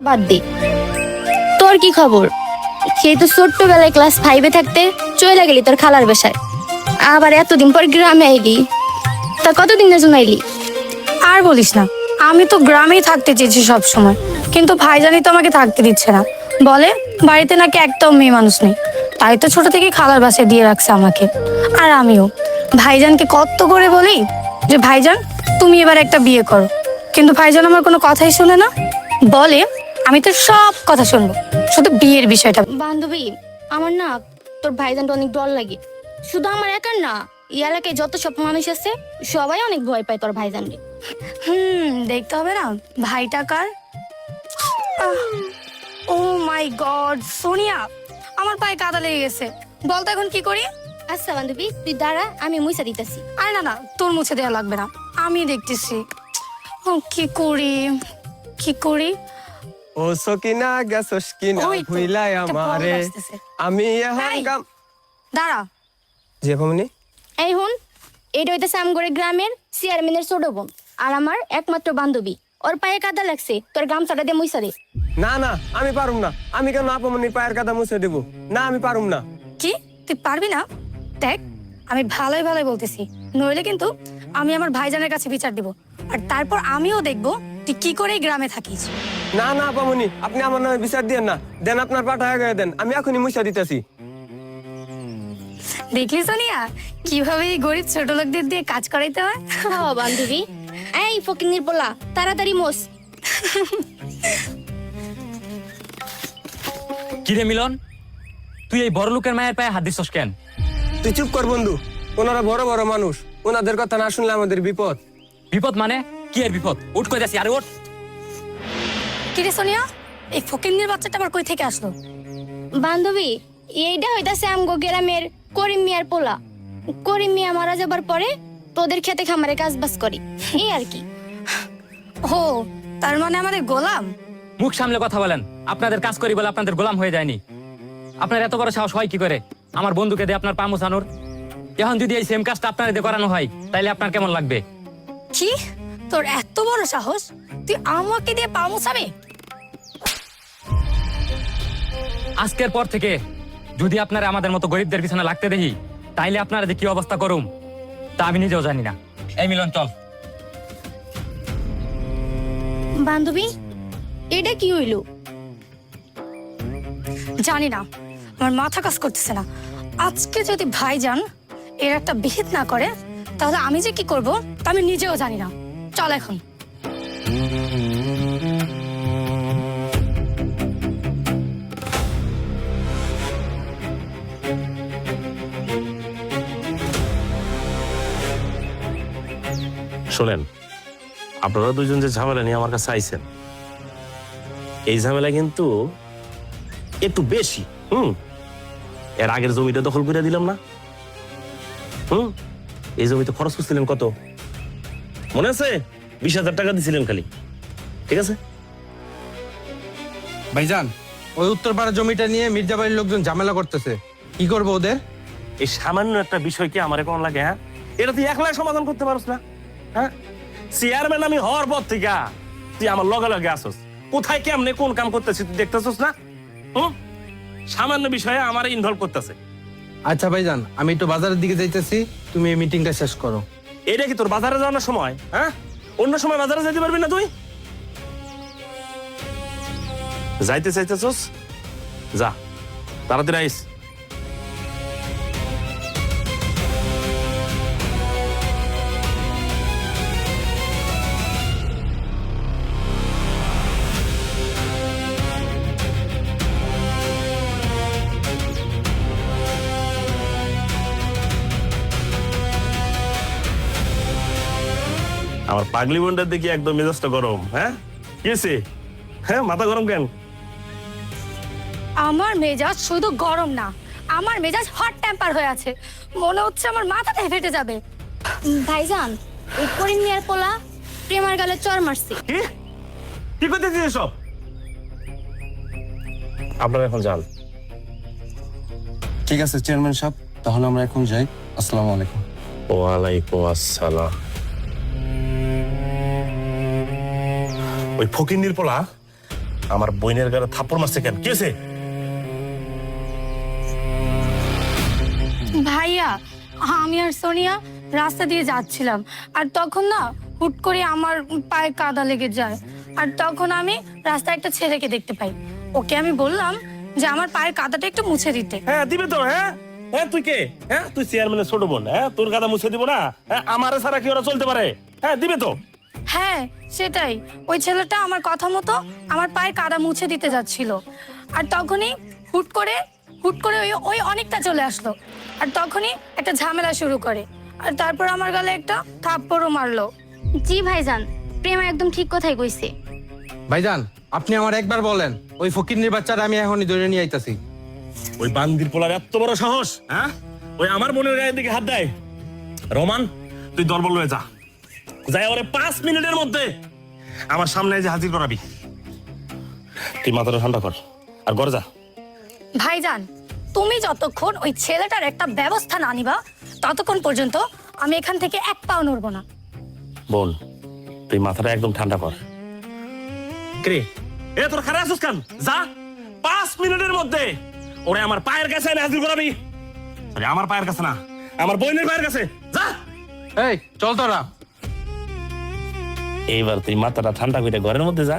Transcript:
বাদ দে, তোর কি খবর? সেই তো ছোট্টবেলায় ক্লাস 5-এ থাকতে চলে গেলি তোর খালার বাসায়, আবার এতদিন পর গ্রামে আইলি। তা কতদিনের জন্য আইলি? আর বলিস না, আমি তো গ্রামেই থাকতে চেয়েছি সব সময়, কিন্তু ভাইজানই তো আমাকে থাকতে দিচ্ছে না। বলে বাড়িতে নাকি একটাও মেয়ে মানুষ নেই, তাই তো ছোট থেকে খালার বাসায় দিয়ে রাখছে আমাকে। আর আমিও ভাইজানকে কত করে বলি যে ভাইজান তুমি এবার একটা বিয়ে করো, কিন্তু ভাইজান আমার কোনো কথাই শোনে না। বলে আমি তো সব কথা শুনবো, শুধু বিয়ের বিষয়টা। বান্ধবী, আমার না তোর ভাইজানটা অনেক ডর লাগে। শুধু আমার একার না, এই এলাকায় যত সব মানুষ আছে সবাই অনেক ভয় পায় তোর ভাইজানকে। দেখতে হবে না ভাইটা কার। ও মাই গড সোনিয়া, আমার পায়ে কাদা লেগে গেছে, বলতো এখন কি করি? আচ্ছা বান্ধবী, তুই দাঁড়া, আমি মুইসা দিতেছি। আরে না না, তোর মুছে দেওয়া লাগবে না, আমি দেখতেছি। ও কি করি কি করি। ও সকিনা গেছস কিনা ওই তো, ভুইলাই একটা আমারে বল আসতেছে। আমি এখন এই, গাম দাঁড়া। যে কমনি এই হুন, এটা হইতেছে আমগরে গ্রামের চেয়ারম্যানের ছোট বোন আর আমার একমাত্র বান্ধবী। ওর পায়ে কাদা লাগছে, তোর গামছাটা দিয়ে মুইসা দে। না না আমি পারুম না, আমি কেন আপমনির পায়ের কাদা মুছে দেব? না আমি পারুম না। কি তুই পারবি না? দেখ আমি ভালোই ভালোই বলতেছি, নইলে কিন্তু আমি আমার ভাইজানের কাছে বিচার দিব, আর তারপর আমিও দেখবো তুই কি করে এই গ্রামে থাকিস। না না আপমনি, আপনি আমার নামে বিচার দিয়েন না, দেন আপনার পাঠা হয়ে দেন, আমি এখনই মুছে দিতেছি। দেখলি সোনিয়া কিভাবে এই গরিব ছোট লোকদের দিয়ে কাজ করাইতে হয়। হ্যাঁ বান্ধবী, এই ফকিন্নির পোলা, তাড়াতাড়ি মোস। কিরে মিলন, তুই এই বড় লোকের মায়ের পায়ে হাত দিছস কেন? তুই চুপ কর বন্ধু, ওনারা বড় বড় মানুষ, ওনাদের কথা না শুনলে আমাদের বিপদ। বিপদ মানে কি এর বিপদ? উঠ কই যাচ্ছি, আরে ওঠ। কিরে সোনিয়া, এই ফকিন্নির বাচ্চাটা আবার কই থেকে আসলো? বান্ধবী, এইটা হইতাছে আমগো গ্রামের করিম মিয়ার পোলা। করিম মিয়া মারা যাবার পরে তোদের খেতে খামারে কাজ বাজ করি, এই আর কি। ও তার মানে আমাদের গোলাম। মুখ সামলে কথা বলেন, আপনাদের কাজ করি বলে আপনাদের গোলাম হয়ে যায়নি। আপনার এত বড় সাহস হয় কি করে আমার বন্ধুকে দিয়ে আপনার পা মোছানোর? এখন যদি এই সেম কাজটা আপনার দিয়ে করানো হয় তাইলে আপনার কেমন লাগবে? কি তোর এত বড় সাহস, তুই আমাকে দিয়ে পা মোছাবি? আজকের পর থেকে যদি আপনারা আমাদের মতো গরিবদের পিছনে লাগতে দেখি তাইলে আপনারা যে কি অবস্থা করুম তা আমি নিজেও জানি না। এই মিলন চল। বান্ধবী, এটা কি হইলো? জানি না, আমার মাথা কাজ করতেছে না। আজকে যদি ভাইজান এর একটা বিহিত না করে তাহলে আমি যে কি করব তা আমি নিজেও জানি না। চল এখন। শোনেন, আপনারা দুজন যে ঝামেলা নিয়ে আমার কাছে আইছেন, এই ঝামেলা কিন্তু একটু বেশি। এর আগের জমিটা দখল করে দিলাম না? এই জমিতে খরচ করছিলেন কত মনে আছে? 20,000 টাকা দিছিলেন খালি, ঠিক আছে? ভাইজান, ওই উত্তরপাড়া জমিটা নিয়ে মির্জাবাড়ির লোকজন ঝামেলা করতেছে, কি করবো ওদের? এই সামান্য একটা বিষয়কে আমার কেমন লাগে? হ্যাঁ, এটা তুই একলাই সমাধান করতে পারছ না? হ্যাঁ, চেয়ারম্যান আমি হওয়ার পর থেকে তুই আমার লগে লগে আসস, কোথায় কেমনে কোন কাম করতেছিস তুই দেখতেছস না? সামান্য বিষয়ে আমার ইনভলভ করতেছে। আচ্ছা ভাইজান, আমি একটু বাজারের দিকে যাইতেছি, তুমি এই মিটিংটা শেষ করো। এটা কি তোর বাজারে যাওয়ার সময়? হ্যাঁ, অন্য সময় বাজারে যেতে পারবি না তুই? যাইতে চাইতেছস, যা, তাড়াতাড়ি আইস। আমার পাগলি বোনটার দেখি একদম মেজাজটা গরম। হ্যাঁ, কি হয়েছে? হ্যাঁ, মাথা গরম কেন? আমার মেজাজ শুধু গরম না, আমার মেজাজ হট টেম্পার হয়ে আছে, মনে হচ্ছে আমার মাথাটাই ফেটে যাবে। ভাইজান, ওই করিম মিয়ার পোলা প্রেমার গালে চর মারছে। কি কি করতেছিস এসব? আপনারা এখন যান। ঠিক আছে চেয়ারম্যান সাহেব, তাহলে আমরা এখন যাই। আসসালামু আলাইকুম। ওয়ালাইকুম আসসালাম। ওই ফকিন্নির পোলা আমার বোনের গায়ে থাপ্পড় মারছে কেন, কি হয়েছে? ভাইয়া, আমি আর সোনিয়া রাস্তা দিয়ে যাচ্ছিলাম, আর তখন না হুট করে আমার পায়ে কাদা লেগে যায়। আর তখন আমি রাস্তায় একটা ছেলেকে দেখতে পাই। ওকে আমি বললাম যে আমার পায়ের কাদাটা একটু মুছে দিতে। হ্যাঁ দিবে তো। হ্যাঁ হ্যাঁ, তুই কে? হ্যাঁ, তুই চেয়ারম্যানের ছোট বোন। হ্যাঁ, তোর কাদা মুছে দিব না? হ্যাঁ, আমারে ছাড়া কি ওরা চলতে পারে? হ্যাঁ দিবে তো। হ্যাঁ সেটাই, ওই ছেলেটা আমার কথা মতো আমার পায়ে কাদা মুছে দিতে যাচ্ছিল। আর তখনই হুট করে ওই ওই অনেকটা চলে আসলো, আর তখনই একটা ঝামেলা শুরু করে, আর তারপর আমার গালে একটা থাপ্পড়ও মারলো। জি ভাইজান, প্রেমা একদম ঠিক কথাই কইছে। ভাইজান, আপনি আমার একবার বলেন, ওই ফকিরনির বাচ্চারা আমি এখনই ধরে নিয়ে আইতাছি। ওই বান্দির পোলার এত বড় সাহস, হ্যাঁ, ওই আমার বোনের গায়ের দিকে হাত দেয়। রোমান, তুই দলবল লয়ে যা, যাই ওরে 5 মিনিটের মধ্যে আমার সামনে এসে হাজির করাবি। তুই মাথাটা ঠান্ডা কর আর ঘরে যা। ভাইজান, তুমি যতক্ষণ ওই ছেলেটার একটা ব্যবস্থা না নিবা ততক্ষণ পর্যন্ত আমি এখান থেকে এক পাও নড়বো না। বোন, তুই মাথাটা একদম ঠান্ডা কর। কে এ তোর খারাপ আছিস কেন? যা, 5 মিনিটের মধ্যে ওরে আমার পায়ের কাছে এনে হাজির করাবি। আরে আমার পায়ের কাছে না, আমার বোনের পায়ের কাছে যা। এই চল তোরা। এইবার তুই মাথাটা ঠান্ডা করে ঘরের মধ্যে যা।